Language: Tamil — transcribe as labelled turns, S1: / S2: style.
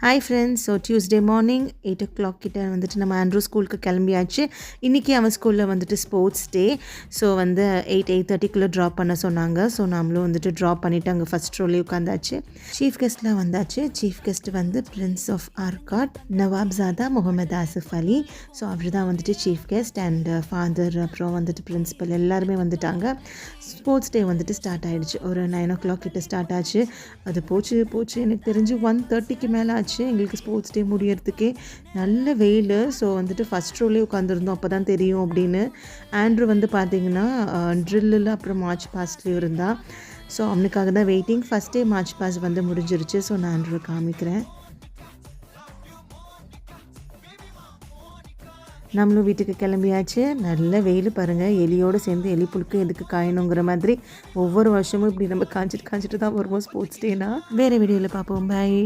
S1: Hi friends, so Tuesday morning 8 o'clock கிட்ட வந்துட்டு நம்ம ஆண்ட்ரூ ஸ்கூலுக்கு கிளம்பியாச்சு. இன்றைக்கி அவன் ஸ்கூலில் வந்துட்டு ஸ்போர்ட்ஸ் டே. ஸோ வந்து 8:30 ட்ராப் பண்ண சொன்னாங்க. ஸோ நாமளும் வந்துட்டு ட்ராப் பண்ணிவிட்டு அங்கே ஃபஸ்ட் ரோலே உட்காந்தாச்சு. சீஃப் கெஸ்ட்லாம் வந்தாச்சு. சீஃப் கெஸ்ட் வந்து prince of Arcot Nawabzada Mohammed Asif Ali. So அவர் தான் வந்துட்டு சீஃப் கெஸ்ட் அண்ட் ஃபாதர், அப்புறம் வந்துட்டு பிரின்சிபல் எல்லாருமே வந்துட்டாங்க. ஸ்போர்ட்ஸ் டே வந்துட்டு ஸ்டார்ட் ஆகிடுச்சு. ஒரு 9 o'clock கிட்ட ஸ்டார்ட் ஆச்சு. அது போச்சு எனக்கு தெரிஞ்சு 1:30க்கு மேலே ஆச்சு எங்களுக்கு ஸ்போர்ட்ஸ் டே முடியறதுக்கே. நல்ல வெயில். ஸோ வந்துட்டு ஃபஸ்ட் ரோலே உட்காந்துருந்தோம், அப்போ தான் தெரியும் அப்படின்னு. ஆண்ட்ரூ வந்து பார்த்திங்கன்னா ட்ரில்லில் அப்புறம் மார்ச் பாஸ்ட்லேயும் இருந்தால். ஸோ அவனுக்காக தான் waiting. First day march past வந்து முடிஞ்சிருச்சு. ஸோ நான் ஆண்ட்ரூ காமிக்கிறேன். நம்மளும் வீட்டுக்கு கிளம்பியாச்சு. நல்ல வெயில் பாருங்கள். எலியோடு சேர்ந்து எலி புழுக்கு எதுக்கு காயணுங்கிற மாதிரி ஒவ்வொரு வருஷமும் இப்படி நம்ம காஞ்சிட்டு தான் வருவோம் ஸ்போர்ட்ஸ் டேனா. வேறு வீடியோவில் பார்ப்போம். பாய்.